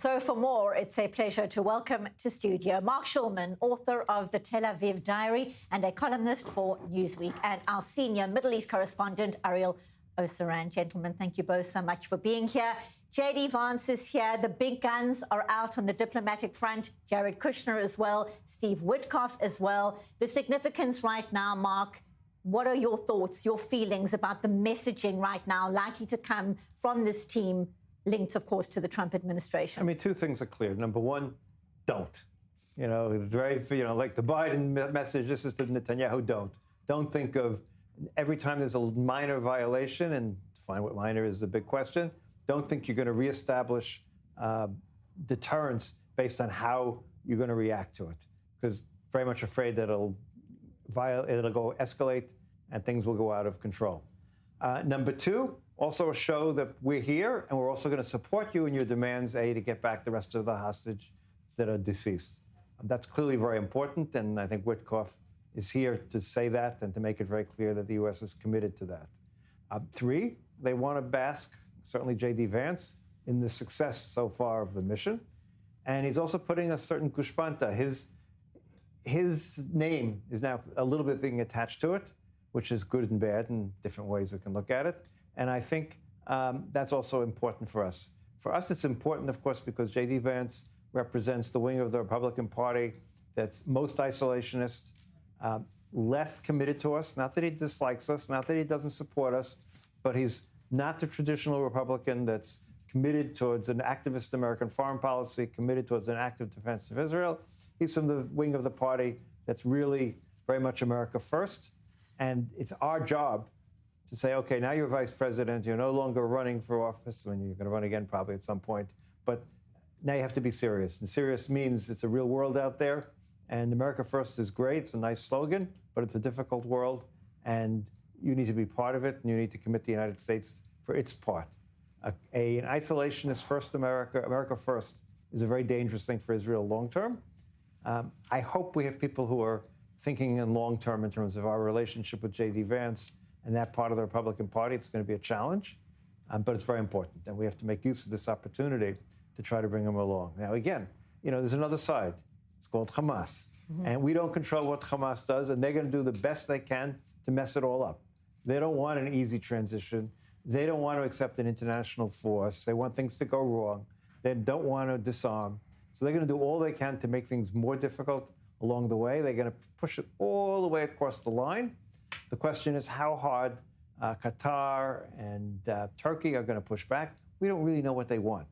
So for more, it's a pleasure to welcome to studio Marc Schulman, author of the Tel Aviv Diary and a columnist for Newsweek, and our senior Middle East correspondent, Ariel Osaran. Gentlemen, thank you both so much for being here. JD Vance is here. The big guns are out on the diplomatic front. Jared Kushner as well. Steve Witkoff as well. The significance right now, Marc, what are your thoughts, your feelings about the messaging right now likely to come from this team, linked, of course, to the Trump administration? I mean, two things are clear. Number one, don't. Very, like the Biden message, this is to Netanyahu, don't. Don't think of every time there's a minor violation, and define what minor is a big question, don't think you're going to reestablish deterrence based on how you're going to react to it. Because very much afraid that it'll go escalate and things will go out of control. Number two, also show that we're here and we're also going to support you in your demands, A, to get back the rest of the hostages that are deceased. That's clearly very important, and I think Witkoff is here to say that and to make it very clear that the U.S. is committed to that. Three, they want to bask, certainly J.D. Vance, in the success so far of the mission. And he's also putting a certain gushpanta. His name is now a little bit being attached to it, which is good and bad in different ways we can look at it. And I think that's also important for us. For us, it's important, of course, because J.D. Vance represents the wing of the Republican Party that's most isolationist, less committed to us. Not that he dislikes us, not that he doesn't support us, but he's not the traditional Republican that's committed towards an activist American foreign policy, committed towards an active defense of Israel. He's from the wing of the party that's really very much America first. And it's our job to say, okay, now you're vice president, you're no longer running for office, I mean, you're going to run again probably at some point, but now you have to be serious. And serious means it's a real world out there, and America First is great, it's a nice slogan, but it's a difficult world, and you need to be part of it, and you need to commit the United States for its part. An isolationist first America First, is a very dangerous thing for Israel long term. I hope we have people who are thinking in long term in terms of our relationship with J.D. Vance and that part of the Republican Party. It's going to be a challenge, but it's very important. And we have to make use of this opportunity to try to bring them along. Now, again, there's another side. It's called Hamas. Mm-hmm. And we don't control what Hamas does, and they're going to do the best they can to mess it all up. They don't want an easy transition. They don't want to accept an international force. They want things to go wrong. They don't want to disarm. So they're going to do all they can to make things more difficult along the way. They're going to push it all the way across the line. The question is how hard Qatar and Turkey are going to push back. We don't really know what they want,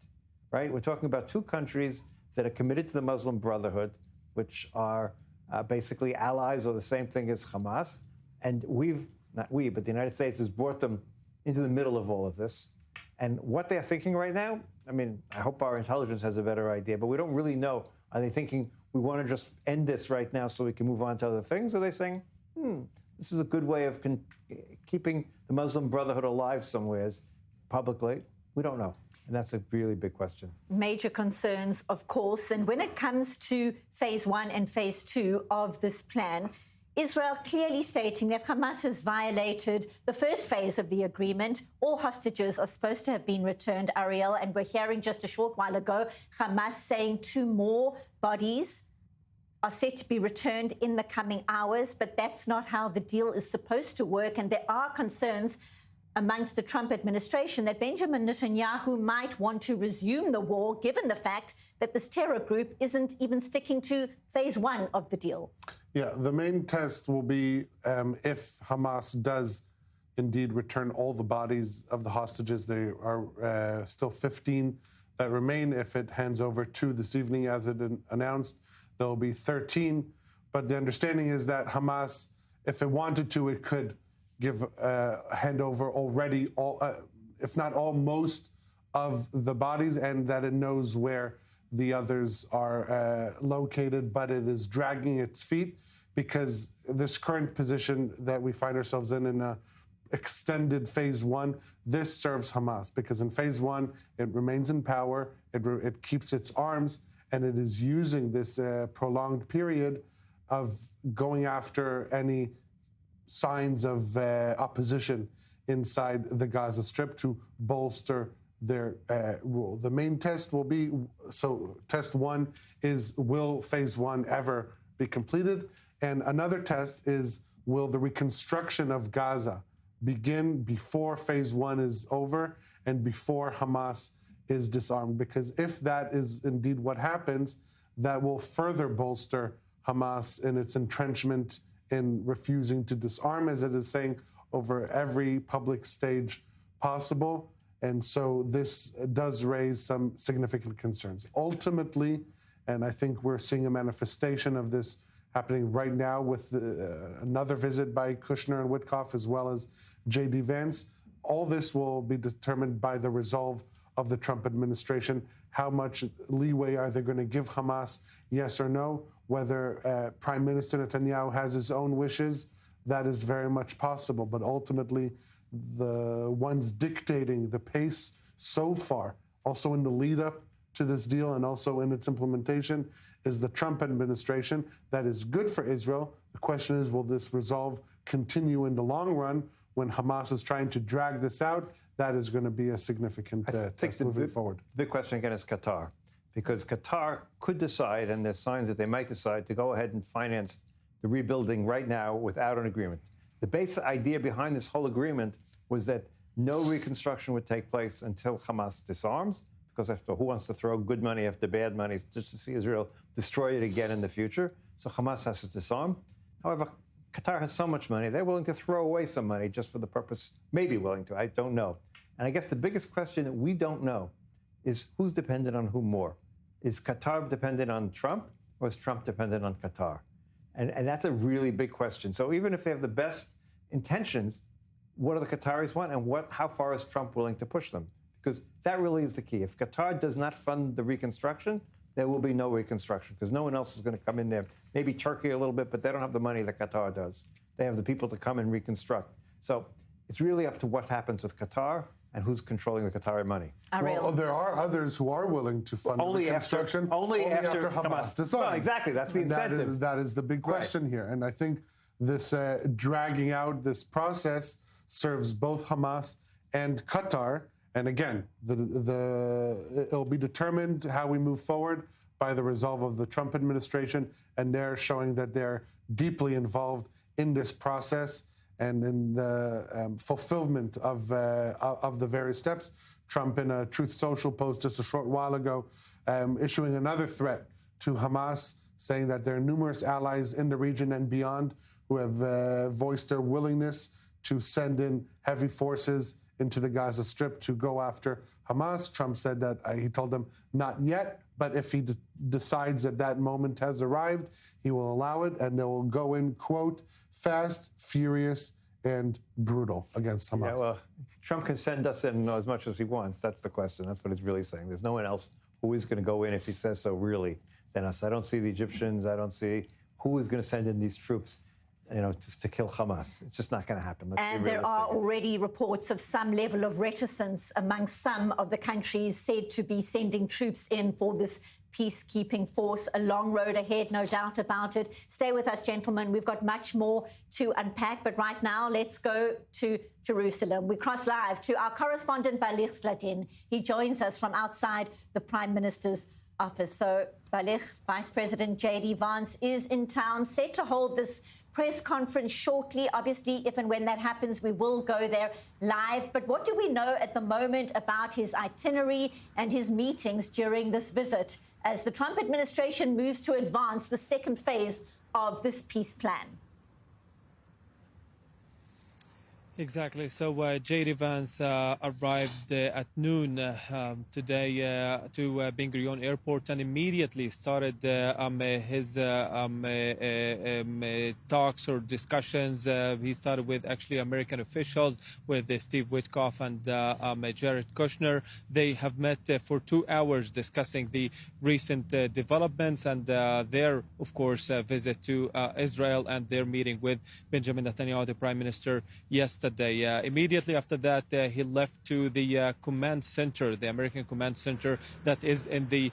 right? We're talking about two countries that are committed to the Muslim Brotherhood, which are basically allies or the same thing as Hamas. And not we, but the United States has brought them into the middle of all of this. And what they're thinking right now, I mean, I hope our intelligence has a better idea, but we don't really know. Are they thinking we want to just end this right now so we can move on to other things? Are they saying, this is a good way of keeping the Muslim Brotherhood alive somewheres publicly? We don't know. And that's a really big question. Major concerns, of course. And when it comes to phase one and phase two of this plan, Israel clearly stating that Hamas has violated the first phase of the agreement. All hostages are supposed to have been returned, Ariel, and we're hearing just a short while ago Hamas saying 2 more bodies are set to be returned in the coming hours, but that's not how the deal is supposed to work. And there are concerns amongst the Trump administration that Benjamin Netanyahu might want to resume the war, given the fact that this terror group isn't even sticking to phase one of the deal. Yeah, the main test will be if Hamas does indeed return all the bodies of the hostages. There are still 15 that remain. If it hands over 2 this evening, as it announced, there will be 13. But the understanding is that Hamas, if it wanted to, it could give hand over already all, if not all, most of the bodies, and that it knows where the others are located, but it is dragging its feet because this current position that we find ourselves in a extended phase one, this serves Hamas because in phase one, it remains in power, it keeps its arms, and it is using this prolonged period of going after any signs of opposition inside the Gaza Strip to bolster their rule. The main test will be, so test one is, will phase one ever be completed? And another test is, will the reconstruction of Gaza begin before phase one is over and before Hamas is disarmed? Because if that is indeed what happens, that will further bolster Hamas in its entrenchment in refusing to disarm, as it is saying, over every public stage possible. And so this does raise some significant concerns. Ultimately, and I think we're seeing a manifestation of this happening right now with another visit by Kushner and Witkoff, as well as J.D. Vance, all this will be determined by the resolve of the Trump administration. How much leeway are they going to give Hamas, yes or no? Whether Prime Minister Netanyahu has his own wishes, that is very much possible. But ultimately, the ones dictating the pace so far, also in the lead up to this deal and also in its implementation, is the Trump administration. That is good for Israel. The question is, will this resolve continue in the long run when Hamas is trying to drag this out? That is going to be a significant test moving forward. The big question again is Qatar, because Qatar could decide, and there's signs that they might decide, to go ahead and finance the rebuilding right now without an agreement. The basic idea behind this whole agreement was that no reconstruction would take place until Hamas disarms, because after who wants to throw good money after bad money just to see Israel destroy it again in the future? So Hamas has to disarm. However, Qatar has so much money, they're willing to throw away some money just for the purpose, maybe willing to, I don't know. And I guess the biggest question that we don't know is who's dependent on who more? Is Qatar dependent on Trump, or is Trump dependent on Qatar? And that's a really big question. So even if they have the best intentions, what do the Qataris want, and how far is Trump willing to push them? Because that really is the key. If Qatar does not fund the reconstruction, there will be no reconstruction, because no one else is going to come in there. Maybe Turkey a little bit, but they don't have the money that Qatar does. They have the people to come and reconstruct. So it's really up to what happens with Qatar and who's controlling the Qatari money. Well, there are others who are willing to fund reconstruction only after Hamas disarms. No, exactly, that's the incentive. That is the big question here. And I think this dragging out this process serves both Hamas and Qatar. And again, it'll be determined how we move forward by the resolve of the Trump administration, and they're showing that they're deeply involved in this process and in the fulfillment of the various steps. Trump, in a Truth Social post just a short while ago, issuing another threat to Hamas, saying that there are numerous allies in the region and beyond who have voiced their willingness to send in heavy forces into the Gaza Strip to go after Hamas. Trump said that he told them not yet, but if he decides that that moment has arrived, he will allow it, and they will go in, quote, fast, furious, and brutal against Hamas. Yeah, well, Trump can send us in as much as he wants. That's the question. That's what he's really saying. There's no one else who is going to go in, if he says so, really, than us. I don't see the Egyptians. I don't see who is going to send in these troops, to kill Hamas. It's just not going to happen. And there are already reports of some level of reticence among some of the countries said to be sending troops in for this peacekeeping force. A long road ahead, no doubt about it. Stay with us, gentlemen. We've got much more to unpack. But right now, let's go to Jerusalem. We cross live to our correspondent, Balich Sladin. He joins us from outside the Prime Minister's office. So, Balich, Vice President J.D. Vance is in town, set to hold this press conference shortly. Obviously, if and when that happens, we will go there live. But what do we know at the moment about his itinerary and his meetings during this visit as the Trump administration moves to advance the second phase of this peace plan? Exactly. So J.D. Vance arrived at noon today to Ben Gurion Airport and immediately started his talks or discussions. He started with actually American officials, with Steve Witkoff and Jared Kushner. They have met for 2 hours discussing the recent developments and their, of course, visit to Israel and their meeting with Benjamin Netanyahu, the Prime Minister, yesterday. yesterday. Immediately after that, he left to the command center, the American command center that is in the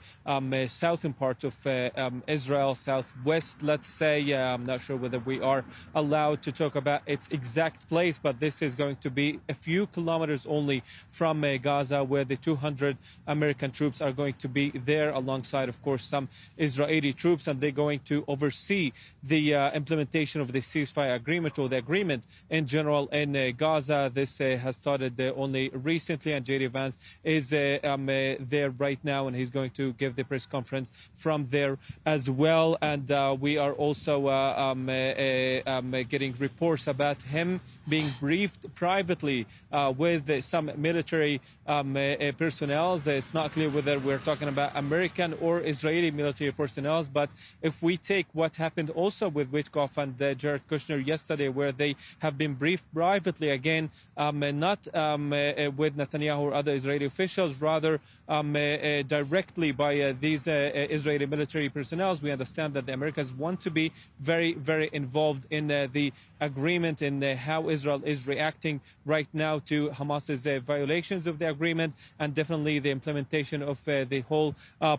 southern part of Israel, southwest, let's say. I'm not sure whether we are allowed to talk about its exact place, but this is going to be a few kilometers only from Gaza, where the 200 American troops are going to be there alongside, of course, some Israeli troops, and they're going to oversee the implementation of the ceasefire agreement, or the agreement in general in Gaza. This has started only recently, and J.D. Vance is there right now, and he's going to give the press conference from there as well. And we are also getting reports about him being briefed privately with some military personnel. It's not clear whether we're talking about American or Israeli military personnel, but if we take what happened also with Witkoff and Jared Kushner yesterday, where they have been briefed privately again, not with Netanyahu or other Israeli officials, rather directly by these Israeli military personnel, we understand that the Americans want to be very, very involved in the agreement, in how Israel is reacting right now to Hamas's violations of the agreement, and definitely the implementation of the whole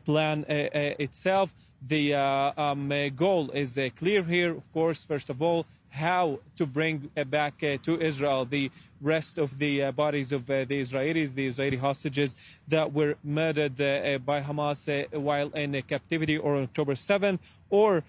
plan itself. The goal is clear here, of course. First of all, how to bring back to Israel the rest of the bodies of the Israelis, the Israeli hostages that were murdered by Hamas while in captivity or on October 7th, or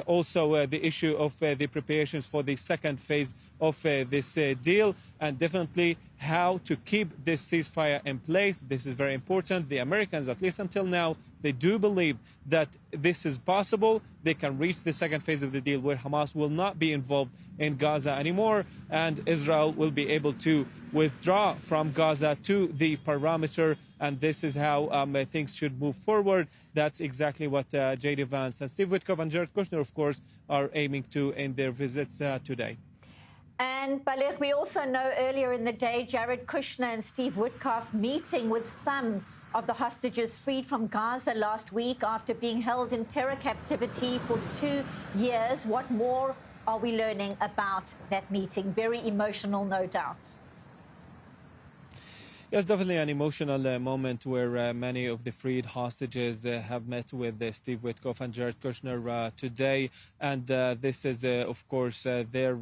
also the issue of the preparations for the second phase of this deal, and definitely how to keep this ceasefire in place. This is very important. The Americans, at least until now, they do believe that this is possible. They can reach the second phase of the deal where Hamas will not be involved in Gaza anymore, and Israel will be able to withdraw from Gaza to the perimeter, and this is how things should move forward. That's exactly what J.D. Vance and Steve Witkoff and Jared Kushner, of course, are aiming to in their visits today. And Balech, we also know earlier in the day, Jared Kushner and Steve Witkoff meeting with some of the hostages freed from Gaza last week after being held in terror captivity for 2 years. What more are we learning about that meeting? Very emotional, no doubt. Yes, definitely an emotional moment where many of the freed hostages have met with Steve Witkoff and Jared Kushner today. And this is, of course, their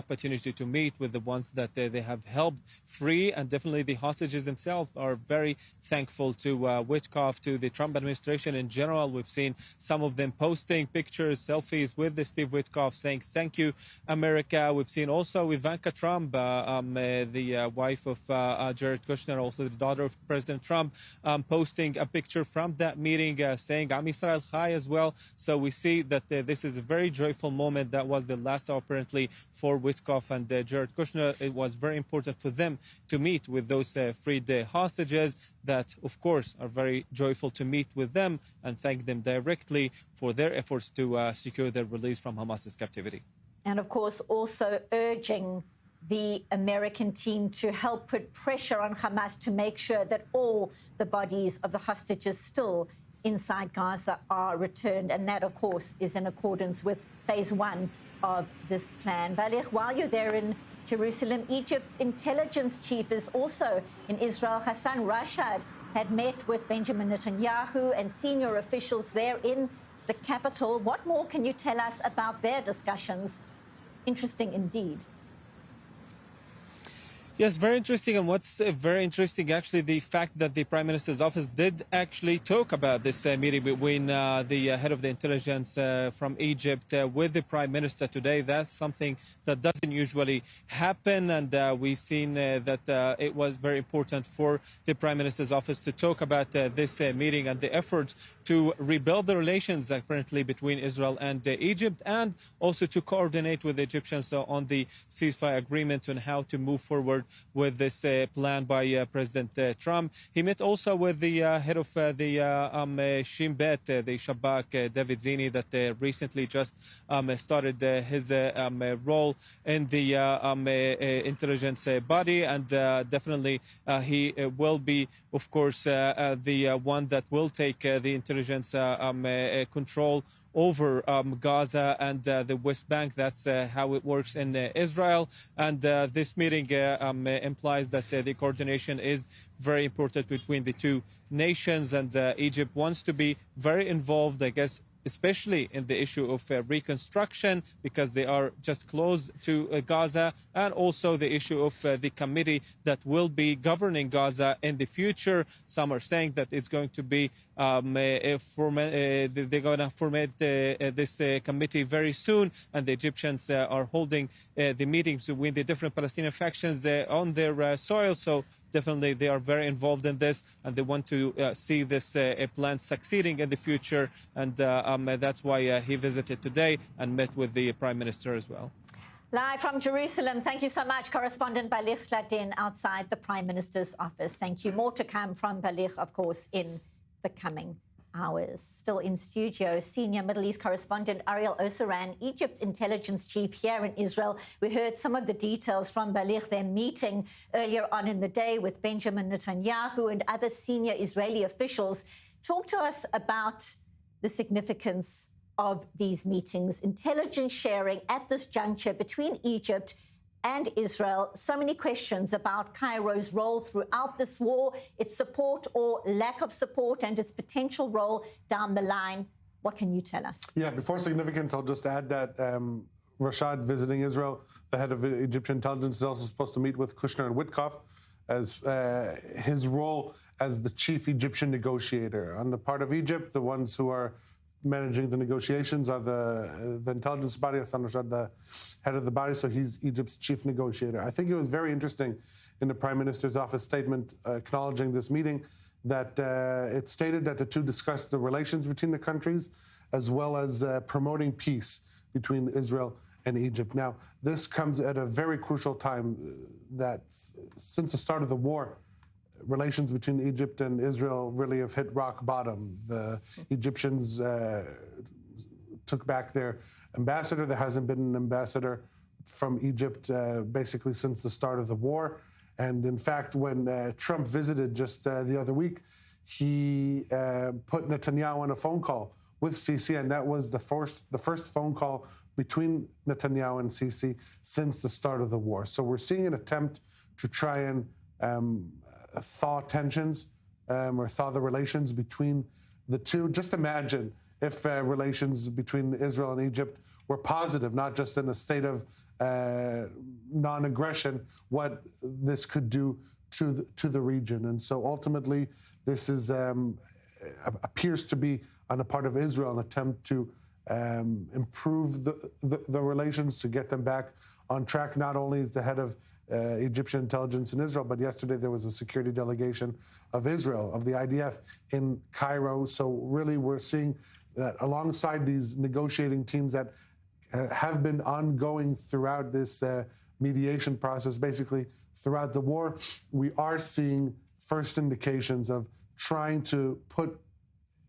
opportunity to meet with the ones that they have helped free. And definitely the hostages themselves are very thankful to Witkoff, to the Trump administration in general. We've seen some of them posting pictures, selfies with Steve Witkoff saying, "Thank you, America." We've seen also Ivanka Trump, the wife of Jared Kushner, also the daughter of President Trump, posting a picture from that meeting saying Am Yisrael Chai as well. So we see that this is a very joyful moment. That was the last apparently for Witkoff and Jared Kushner. It was very important for them to meet with those freed hostages that, of course, are very joyful to meet with them and thank them directly for their efforts to secure their release from Hamas's captivity. And, of course, also urging the American team to help put pressure on Hamas to make sure that all the bodies of the hostages still inside Gaza are returned. And that, of course, is in accordance with phase 1 of this plan. Balech, while you're there in Jerusalem, Egypt's intelligence chief is also in Israel. Hassan Rashad had met with Benjamin Netanyahu and senior officials there in the capital. What more can you tell us about their discussions? Interesting indeed. Yes, very interesting. And what's very interesting, actually, the fact that the Prime Minister's office did actually talk about this meeting between the head of the intelligence from Egypt with the Prime Minister today. That's something that doesn't usually happen. And we've seen that it was very important for the Prime Minister's office to talk about this meeting and the efforts to rebuild the relations apparently between Israel and Egypt, and also to coordinate with the Egyptians on the ceasefire agreement and how to move forward with this plan by President Trump. He met also with the head of the Shin Bet, the Shabak, David Zini, that recently just started his role in the intelligence body. And definitely he will be, of course, the one that will take the intelligence intelligence control over Gaza and the West Bank. That's how it works in Israel. And this meeting implies that the coordination is very important between the two nations. And Egypt wants to be very involved, I guess, especially in the issue of reconstruction, because they are just close to Gaza, and also the issue of the committee that will be governing Gaza in the future. Some are saying that it's going to be they're going to format this committee very soon, and the Egyptians are holding the meetings between the different Palestinian factions on their soil. So definitely they are very involved in this, and they want to see this plan succeeding in the future. And that's why he visited today and met with the Prime Minister as well. Live from Jerusalem, thank you so much, correspondent Balich Sladin outside the Prime Minister's office. Thank you. More to come from Balich, of course, in the coming hours. Still in studio, senior Middle East correspondent Ariel Osaran, Egypt's intelligence chief here in Israel. We heard some of the details from Balich, their meeting earlier on in the day with Benjamin Netanyahu and other senior Israeli officials. Talk to us about the significance of these meetings, intelligence sharing at this juncture between Egypt and Israel. So many questions about Cairo's role throughout this war, its support or lack of support, and its potential role down the line. What can you tell us? Yeah, before significance, I'll just add that Rashad visiting Israel, the head of Egyptian intelligence, is also supposed to meet with Kushner and Witkoff as his role as the chief Egyptian negotiator. On the part of Egypt, the ones who are managing the negotiations are the intelligence body, Hassan Rashad, the head of the body, so he's Egypt's chief negotiator. I think it was very interesting in the Prime Minister's office statement acknowledging this meeting that it stated that the two discussed the relations between the countries as well as promoting peace between Israel and Egypt. Now, this comes at a very crucial time that since the start of the war, relations between Egypt and Israel really have hit rock bottom. The Egyptians took back their ambassador. There hasn't been an ambassador from Egypt basically since the start of the war. And in fact, when Trump visited just the other week, he put Netanyahu on a phone call with Sisi, and that was the first phone call between Netanyahu and Sisi since the start of the war. So we're seeing an attempt to try and thaw tensions or thaw the relations between the two. Just imagine if relations between Israel and Egypt were positive, not just in a state of non-aggression, what this could do to the region. And so ultimately, this is appears to be on the part of Israel an attempt to improve the relations, to get them back on track. Not only is the head of Egyptian intelligence in Israel, but yesterday there was a security delegation of Israel, of the IDF, in Cairo. So really we're seeing that alongside these negotiating teams that have been ongoing throughout this mediation process, basically throughout the war, we are seeing first indications of trying to put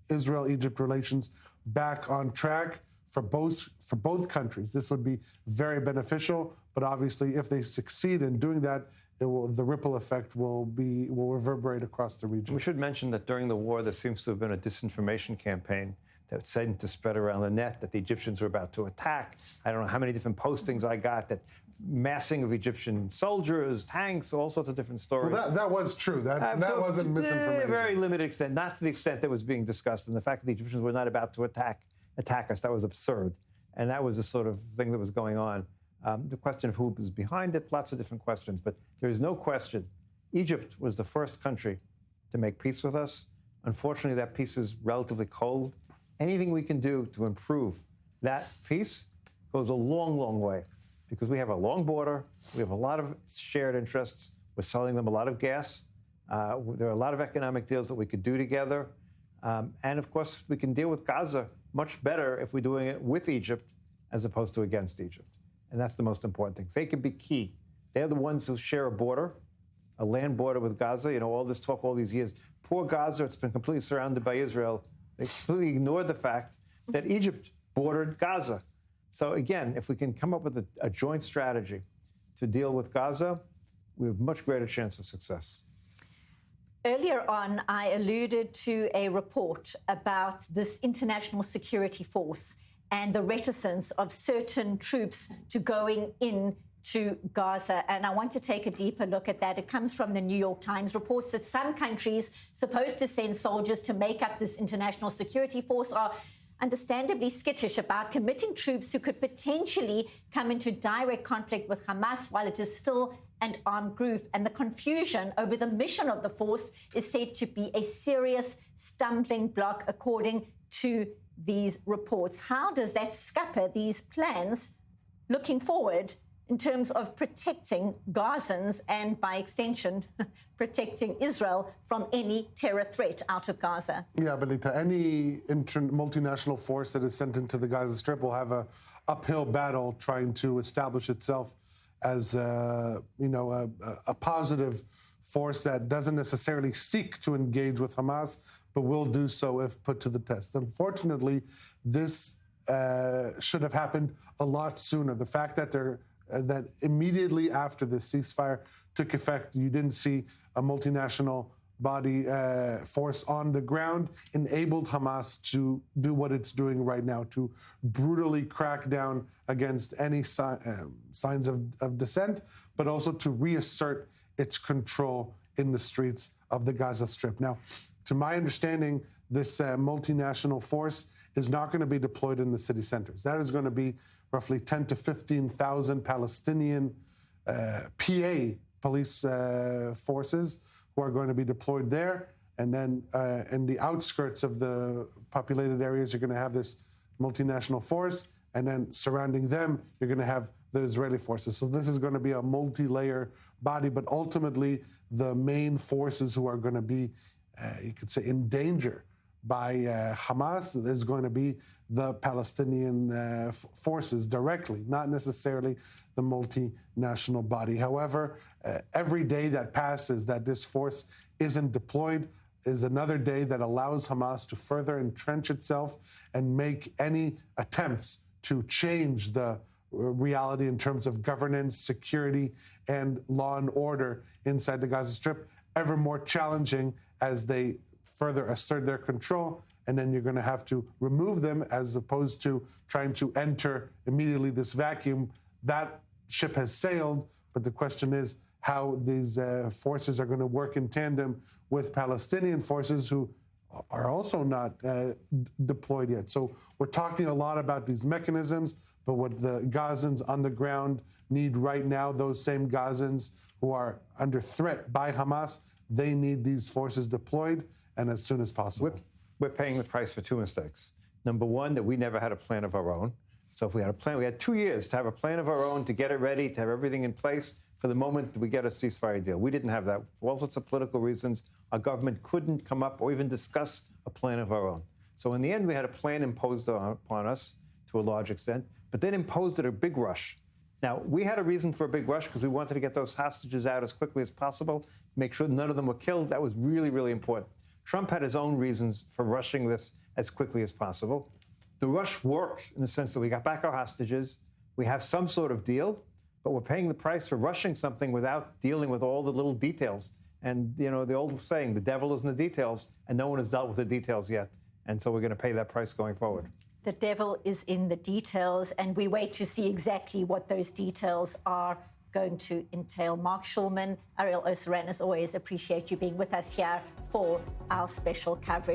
Israel-Egypt relations back on track for both countries. This would be very beneficial, but obviously if they succeed in doing that, the ripple effect will reverberate across the region. We should mention that during the war, there seems to have been a disinformation campaign that seemed to spread around the net that the Egyptians were about to attack. I don't know how many different postings I got, that massing of Egyptian soldiers, tanks, all sorts of different stories. Well, that was true. That wasn't misinformation. To a very limited extent, not to the extent that was being discussed. And the fact that the Egyptians were not about to attack us, that was absurd. And that was the sort of thing that was going on. The question of who was behind it, lots of different questions. But there is no question, Egypt was the first country to make peace with us. Unfortunately, that peace is relatively cold. Anything we can do to improve that peace goes a long, long way, because we have a long border. We have a lot of shared interests. We're selling them a lot of gas. There are a lot of economic deals that we could do together. And of course, we can deal with Gaza much better if we're doing it with Egypt as opposed to against Egypt. And that's the most important thing. They could be key. They're the ones who share a border, a land border with Gaza. You know, all this talk all these years. Poor Gaza, it's been completely surrounded by Israel. They completely ignored the fact that Egypt bordered Gaza. So again, if we can come up with a joint strategy to deal with Gaza, we have a much greater chance of success. Earlier on, I alluded to a report about this international security force and the reticence of certain troops to going in to Gaza. And I want to take a deeper look at that. It comes from the New York Times. Reports that some countries supposed to send soldiers to make up this international security force are understandably skittish about committing troops who could potentially come into direct conflict with Hamas while it is still an armed group. And the confusion over the mission of the force is said to be a serious stumbling block, according to these reports. How does that scupper these plans looking forward in terms of protecting Gazans and, by extension, protecting Israel from any terror threat out of Gaza? Yeah, Benita, any multinational force that is sent into the Gaza Strip will have an uphill battle trying to establish itself as a positive force that doesn't necessarily seek to engage with Hamas, but will do so if put to the test. Unfortunately, this should have happened a lot sooner. The fact that that immediately after the ceasefire took effect, you didn't see a multinational body force on the ground enabled Hamas to do what it's doing right now, to brutally crack down against any signs of dissent, but also to reassert its control in the streets of the Gaza Strip. Now, to my understanding, this multinational force is not going to be deployed in the city centers. That is going to be roughly 10 to 15,000 Palestinian PA police forces who are going to be deployed there. And then in the outskirts of the populated areas, you're going to have this multinational force. And then surrounding them, you're going to have the Israeli forces. So this is going to be a multi-layer body. But ultimately, the main forces who are going to be, you could say, in danger by Hamas is going to be the Palestinian forces directly, not necessarily the multinational body. However, every day that passes that this force isn't deployed is another day that allows Hamas to further entrench itself and make any attempts to change the reality in terms of governance, security, and law and order inside the Gaza Strip ever more challenging as they further assert their control. And then you're going to have to remove them as opposed to trying to enter immediately this vacuum. That ship has sailed, but the question is how these forces are going to work in tandem with Palestinian forces who are also not deployed yet. So we're talking a lot about these mechanisms, but what the Gazans on the ground need right now, those same Gazans who are under threat by Hamas, they need these forces deployed, and as soon as possible. We're paying the price for two mistakes. Number one, that we never had a plan of our own. So if we had a plan, we had 2 years to have a plan of our own, to get it ready, to have everything in place for the moment that we get a ceasefire deal. We didn't have that. For all sorts of political reasons, our government couldn't come up or even discuss a plan of our own. So in the end, we had a plan imposed upon us to a large extent, but then imposed at a big rush. Now, we had a reason for a big rush because we wanted to get those hostages out as quickly as possible, make sure none of them were killed. That was really, really important. Trump had his own reasons for rushing this as quickly as possible. The rush worked in the sense that we got back our hostages. We have some sort of deal, but we're paying the price for rushing something without dealing with all the little details. And, you know, the old saying, the devil is in the details, and no one has dealt with the details yet. And so we're going to pay that price going forward. The devil is in the details, and we wait to see exactly what those details are going to entail. Marc Schulman, Ariel Osaran, as always, appreciate you being with us here for our special coverage.